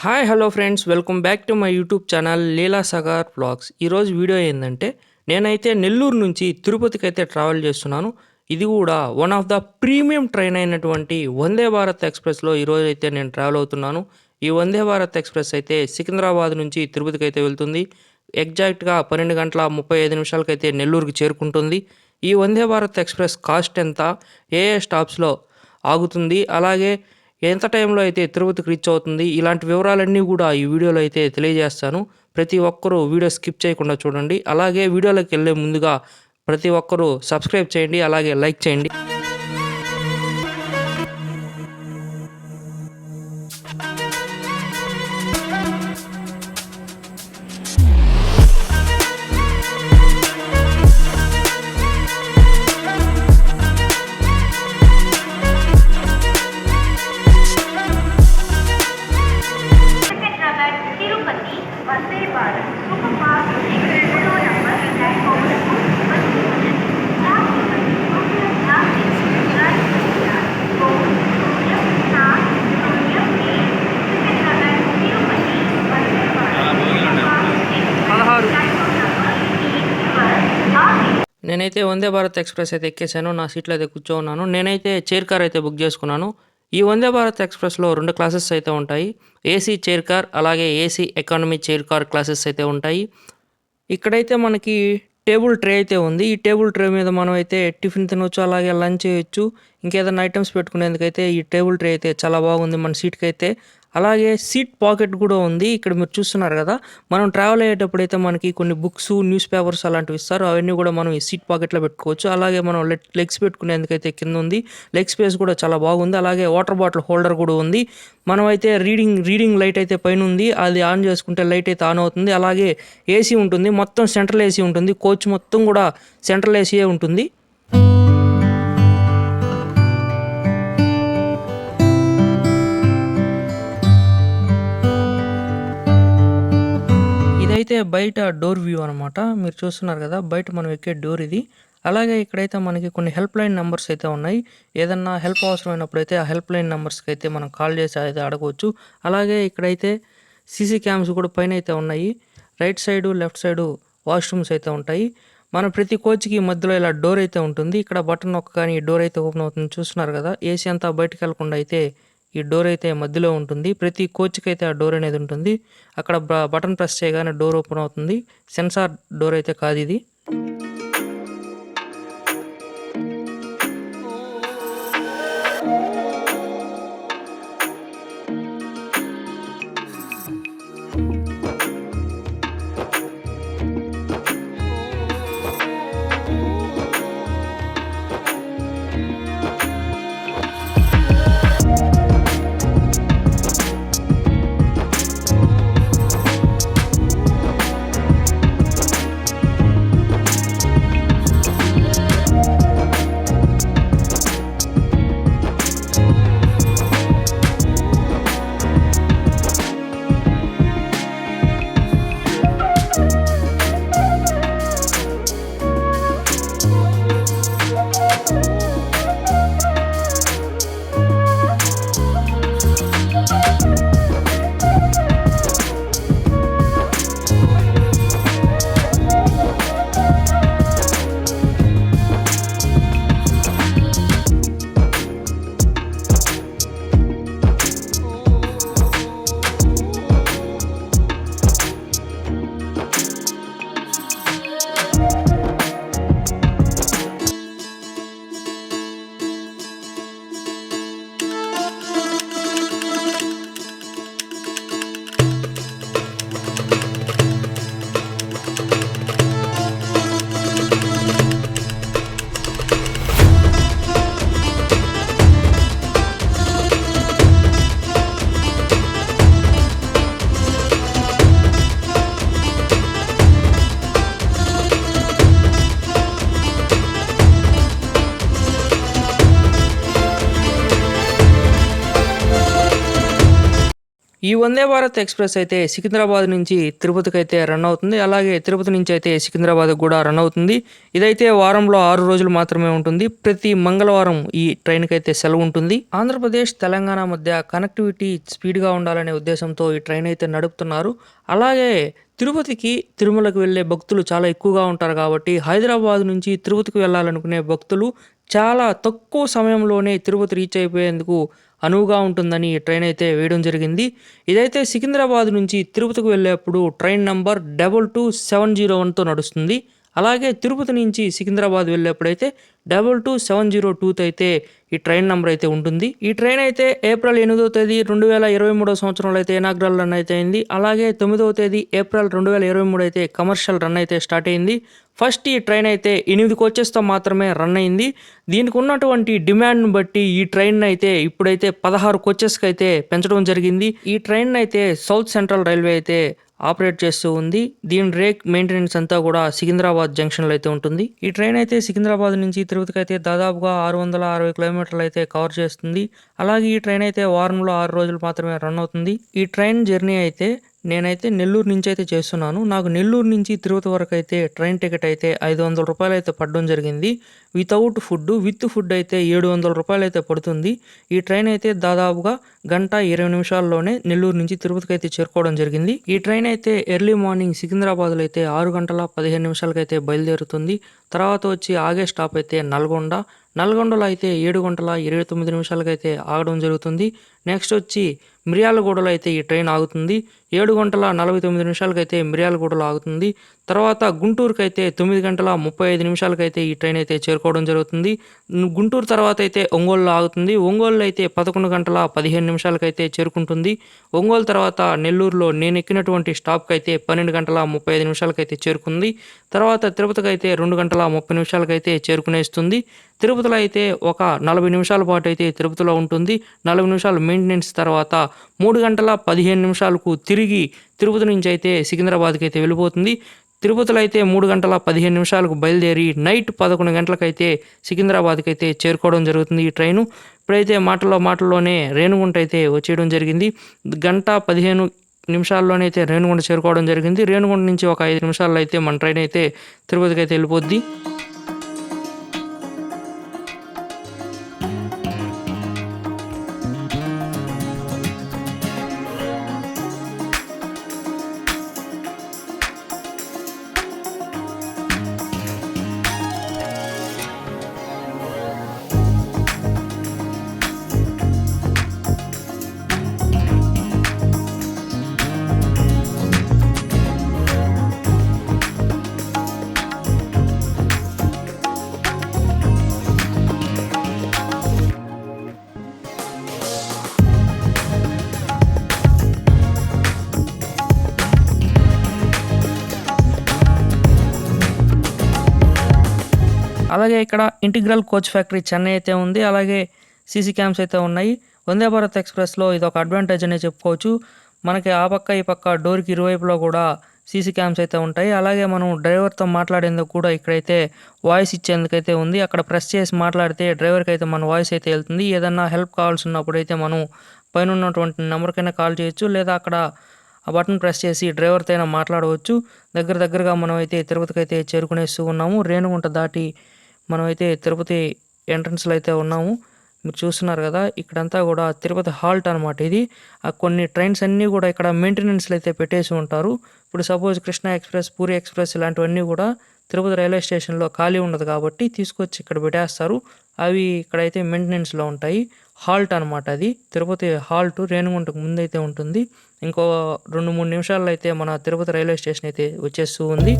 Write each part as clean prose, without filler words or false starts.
Hi hello friends, welcome back to my YouTube channel Leela Sagar vlogs. ఈరోజు video ఏంటంటే నేనైతే నెల్లూరు నుంచి తిరుపతికి అయితే ట్రావెల్ చేస్తున్నాను. ఇది కూడా one of the premium train అయినటువంటి వందే భారత్ ఎక్స్ప్రెస్లో ఈరోజు అయితే నేను ట్రావెల్ అవుతున్నాను. ఈ వందే భారత్ ఎక్స్ప్రెస్ అయితే సికింద్రాబాద్ నుంచి తిరుపతికి అయితే వెళ్తుంది. ఎగ్జాక్ట్గా 12 గంటల 35 నిమిషాలకైతే నెల్లూరుకి చేరుకుంటుంది. ఈ వందే భారత్ ఎక్స్ప్రెస్ కాస్ట్ ఎంత, ఏ స్టాప్స్లో ఆగుతుంది, అలాగే ఎంత టైంలో అయితే తిరుపతికి రీచ్ అవుతుంది, ఇలాంటి వివరాలన్నీ కూడా ఈ వీడియోలో అయితే తెలియజేస్తాను. ప్రతి ఒక్కరూ వీడియో స్కిప్ చేయకుండా చూడండి. అలాగే వీడియోలోకి వెళ్ళే ముందుగా ప్రతి ఒక్కరూ సబ్స్క్రైబ్ చేయండి, అలాగే లైక్ చేయండి. నేనైతే వందే భారత్ ఎక్స్ప్రెస్ అయితే ఎక్కేసాను. నా సీట్లో అయితే కూర్చోన్నాను. నేనైతే చైర్ కార్ అయితే బుక్ చేసుకున్నాను. ఈ వందే భారత్ ఎక్స్ప్రెస్లో 2 క్లాసెస్ అయితే ఉంటాయి. ఏసీ చైర్ కార్, అలాగే AC economy chair car classes అయితే ఉంటాయి. ఇక్కడైతే మనకి టేబుల్ ట్రే అయితే ఉంది. ఈ టేబుల్ ట్రే మీద మనం అయితే టిఫిన్ తినవచ్చు, అలాగే లంచ్ చేయొచ్చు. ఇంకేదైనా ఐటమ్స్ పెట్టుకునేందుకైతే ఈ టేబుల్ ట్రే అయితే చాలా బాగుంది మన సీట్కి అయితే. అలాగే సీట్ పాకెట్ కూడా ఉంది. ఇక్కడ మీరు చూస్తున్నారు కదా, మనం ట్రావెల్ అయ్యేటప్పుడు అయితే మనకి కొన్ని బుక్స్, న్యూస్ పేపర్స్ అలాంటివి ఇస్తారు. అవన్నీ కూడా మనం ఈ సీట్ పాకెట్లో పెట్టుకోవచ్చు. అలాగే మనం లెగ్స్ పెట్టుకునేందుకైతే కింద ఉంది. లెగ్ స్పేస్ కూడా చాలా బాగుంది. అలాగే వాటర్ బాటిల్ హోల్డర్ కూడా ఉంది. మనం అయితే రీడింగ్ లైట్ అయితే పైన ఉంది. అది ఆన్ చేసుకుంటే లైట్ అయితే ఆన్ అవుతుంది. అలాగే ఏసీ ఉంటుంది, మొత్తం సెంట్రల్ ఏసీ ఉంటుంది. కోచ్ మొత్తం కూడా సెంట్రల్ ఏసీయే ఉంటుంది. ఇదైతే బయట డోర్ వ్యూ అనమాట. మీరు చూస్తున్నారు కదా, బయట మనం ఎక్కే డోర్ ఇది. అలాగే ఇక్కడైతే మనకి కొన్ని హెల్ప్ లైన్ నెంబర్స్ అయితే ఉన్నాయి. ఏదన్నా హెల్ప్ అవసరమైనప్పుడు అయితే ఆ హెల్ప్ లైన్ నెంబర్స్కి అయితే మనం కాల్ చేసి అయితే అడగవచ్చు. అలాగే ఇక్కడైతే సీసీ క్యామ్స్ కూడా పైన అయితే ఉన్నాయి. Right side, left side washrooms అయితే ఉంటాయి. మన ప్రతి కోచ్కి మధ్యలో ఇలా డోర్ అయితే ఉంటుంది. ఇక్కడ బటన్ నొక్కగానే ఈ డోర్ అయితే ఓపెన్ అవుతుంది. చూస్తున్నారు కదా, ఏసీ అంతా బయటకు వెళ్లకుండా అయితే ఈ డోర్ అయితే మధ్యలో ఉంటుంది. ప్రతి కోచ్కి అయితే ఆ డోర్ అనేది ఉంటుంది. అక్కడ బటన్ ప్రెస్ చేయగానే డోర్ ఓపెన్ అవుతుంది. సెన్సార్ డోర్ అయితే కాదు ఇది. ఈ వందే భారత్ ఎక్స్‌ప్రెస్ అయితే సికింద్రాబాద్ నుంచి తిరుపతికైతే రన్ అవుతుంది. అలాగే తిరుపతి నుంచి అయితే సికింద్రాబాద్‌కి కూడా రన్ అవుతుంది. ఇదైతే వారంలో 6 రోజులు మాత్రమే ఉంటుంది. ప్రతి మంగళవారం ఈ ట్రైన్‌కైతే సెలవు ఉంటుంది. ఆంధ్రప్రదేశ్, తెలంగాణ మధ్య కనెక్టివిటీ స్పీడ్‌గా ఉండాలనే ఉద్దేశంతో ఈ ట్రైన్ అయితే నడుపుతున్నారు. అలాగే తిరుపతికి, తిరుమలకి వెళ్ళే భక్తులు చాలా ఎక్కువగా ఉంటారు కాబట్టి హైదరాబాద్ నుంచి తిరుపతికి వెళ్ళాలనుకునే భక్తులు చాలా తక్కువ సమయంలోనే తిరుపతి రీచ్ అయిపోయేందుకు అనువుగా ఉంటుందని ఈ ట్రైన్ అయితే వేయడం జరిగింది. ఇదైతే సికింద్రాబాద్ నుంచి తిరుపతికి వెళ్ళేప్పుడు ట్రైన్ నంబర్ 22701తో నడుస్తుంది. అలాగే తిరుపతి నుంచి సికింద్రాబాద్ వెళ్ళేప్పుడైతే 22702తో అయితే ఈ ట్రైన్ నంబర్ అయితే ఉంటుంది. ఈ ట్రైన్ అయితే ఏప్రిల్ 8వ తేదీ 2023 సంవత్సరంలో అయితే ఇనాగ్రల్ రన్ అయితే అయింది. అలాగే 9వ తేదీ ఏప్రిల్ 2023 అయితే కమర్షియల్ రన్ అయితే స్టార్ట్ అయింది. ఫస్ట్ ఈ ట్రైన్ అయితే 8 కోచెస్తో మాత్రమే రన్ అయింది. దీనికి ఉన్నటువంటి డిమాండ్ను బట్టి ఈ ట్రైన్ అయితే ఇప్పుడైతే 16 కోచెస్కి అయితే పెంచడం జరిగింది. ఈ ట్రైన్ అయితే సౌత్ సెంట్రల్ రైల్వే అయితే ఆపరేట్ చేస్తూ ఉంది. దీని రేక్ మెయింటెనెన్స్ అంతా కూడా సికింద్రాబాద్ జంక్షన్లో అయితే ఉంటుంది. ఈ ట్రైన్ అయితే సికింద్రాబాద్ నుంచి తిరుపతికి అయితే దాదాపుగా 660 కిలోమీటర్లు అయితే కవర్ చేస్తుంది. అలాగే ఈ ట్రైన్ అయితే వారంలో 6 రోజులు మాత్రమే రన్ అవుతుంది. ఈ ట్రైన్ జర్నీ అయితే నేనైతే నెల్లూరు నుంచి అయితే చేస్తున్నాను. నాకు నెల్లూరు నుంచి తిరుపతి వరకు అయితే ట్రైన్ టికెట్ అయితే 500 రూపాయలు అయితే పడడం జరిగింది. వితౌట్ ఫుడ్, విత్ ఫుడ్ అయితే 700 రూపాయలు అయితే పడుతుంది. ఈ ట్రైన్ అయితే దాదాపుగా 1:20 నిమిషాల్లోనే నెల్లూరు నుంచి తిరుపతికి అయితే చేరుకోవడం జరిగింది. ఈ ట్రైన్ అయితే ఎర్లీ మార్నింగ్ సికింద్రాబాద్లో అయితే 6:15 నిమిషాలకి అయితే బయలుదేరుతుంది. తర్వాత వచ్చి ఆగే స్టాప్ అయితే నల్గొండ. నల్గొండలో అయితే 7:29 నిమిషాలకి అయితే ఆగడం జరుగుతుంది. నెక్స్ట్ వచ్చి మిర్యాలగూడలో అయితే ఈ ట్రైన్ ఆగుతుంది. 7:49 నిమిషాలకైతే మిర్యాలగూడలో ఆగుతుంది. తర్వాత గుంటూరుకి అయితే 9:35 నిమిషాలకైతే ఈ ట్రైన్ అయితే చేరుకోవడం జరుగుతుంది. గుంటూరు తర్వాత అయితే ఒంగోలులో ఆగుతుంది. ఒంగోలులో అయితే 11:15 నిమిషాలకైతే చేరుకుంటుంది. ఒంగోలు తర్వాత నెల్లూరులో నేను ఎక్కినటువంటి స్టాప్కి అయితే 12:35 నిమిషాలకైతే చేరుకుంది. తర్వాత తిరుపతికి అయితే 2:30 నిమిషాలకైతే చేరుకునేస్తుంది. తిరుపతిలో అయితే ఒక 40 నిమిషాల పాటు అయితే తిరుపతిలో ఉంటుంది. 40 నిమిషాలు మెయింటెనెన్స్ తర్వాత 3:15 నిమిషాలకు తిరిగి తిరుపతి నుంచి అయితే సికింద్రాబాద్కి అయితే వెళ్ళిపోతుంది. తిరుపతిలో అయితే 3:15 నిమిషాలకు బయలుదేరి నైట్ 11 గంటలకైతే సికింద్రాబాద్కి అయితే చేరుకోవడం జరుగుతుంది ఈ ట్రైను. ఇప్పుడైతే మాటల్లోనే రేణిగుంట అయితే వచ్చేయడం జరిగింది. 1:15 నిమిషాల్లోనే అయితే రేణిగుంట చేరుకోవడం జరిగింది. రేణిగుంట నుంచి ఒక 5 నిమిషాల్లో అయితే మన ట్రైన్ అయితే తిరుపతికి అయితే వెళ్ళిపోద్ది. అలాగే ఇక్కడ ఇంటిగ్రల్ కోచ్ ఫ్యాక్టరీ చెన్నై అయితే ఉంది. అలాగే సీసీ క్యామ్స్ అయితే ఉన్నాయి. వందే భారత్ ఎక్స్‌ప్రెస్‌లో ఇదొక అడ్వాంటేజ్ అనే చెప్పుకోవచ్చు. మనకి ఆ పక్క ఈ పక్క డోర్‌కి ఇరువైపులా కూడా సీసీ క్యామ్స్ అయితే ఉంటాయి. అలాగే మనం డ్రైవర్తో మాట్లాడేందుకు కూడా ఇక్కడైతే వాయిస్ ఇచ్చేందుకైతే ఉంది. అక్కడ ప్రెస్ చేసి మాట్లాడితే డ్రైవర్కి అయితే మన వాయిస్ అయితే వెళ్తుంది. ఏదన్నా హెల్ప్ కావాల్సి ఉన్నప్పుడైతే మనం పైన ఉన్నటువంటి నెంబర్కైనా కాల్ చేయొచ్చు, లేదా అక్కడ ఆ బటన్ ప్రెస్ చేసి డ్రైవర్తో అయినా మాట్లాడవచ్చు. దగ్గరగా మనం అయితే తిరుపతికి అయితే చేరుకునేస్తూ ఉన్నాము. రేణిగుంట దాటి మనమైతే తిరుపతి ఎంట్రన్స్లో అయితే ఉన్నాము. మీరు చూస్తున్నారు కదా, ఇక్కడంతా కూడా తిరుపతి హాల్ట్ అనమాట ఇది. కొన్ని ట్రైన్స్ అన్నీ కూడా ఇక్కడ మెయింటెనెన్స్లు అయితే పెట్టేసి ఉంటారు. ఇప్పుడు suppose Krishna express, puri express ఇలాంటివన్నీ కూడా తిరుపతి రైల్వే స్టేషన్లో ఖాళీ ఉండదు కాబట్టి తీసుకొచ్చి ఇక్కడ పెట్టేస్తారు. అవి ఇక్కడైతే మెయింటెనెన్స్లో ఉంటాయి. హాల్ట్ అనమాట అది. తిరుపతి హాల్ట్ రేణిగుంటకు ముందైతే ఉంటుంది. ఇంకో 2-3 నిమిషాల్లో అయితే మన తిరుపతి రైల్వే స్టేషన్ అయితే వచ్చేస్తూ ఉంది.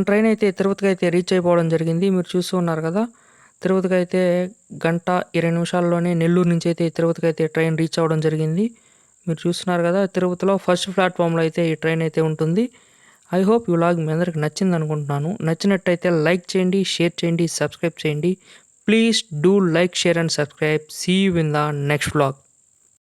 ట్రైన్ అయితే తిరుపతికి అయితే రీచ్ అయిపోవడం జరిగింది. మీరు చూస్తూ ఉన్నారు కదా! తిరుపతికి అయితే గంట 20 నిమిషాల్లోనే నెల్లూరు నుంచి అయితే తిరుపతికి అయితే ట్రైన్ రీచ్ అవ్వడం జరిగింది. మీరు చూస్తున్నారు కదా! తిరుపతిలో ఫస్ట్ ప్లాట్‌ఫామ్‌లో అయితే ఈ ట్రైన్ అయితే ఉంటుంది. ఐ హోప్ ఈ వ్లాగ్ మీ అందరికి నచ్చిందనుకుంటున్నాను. నచ్చినట్టయితే లైక్ చేయండి, షేర్ చేయండి, సబ్స్క్రైబ్ చేయండి. Please do like, share and subscribe. See you in the next vlog.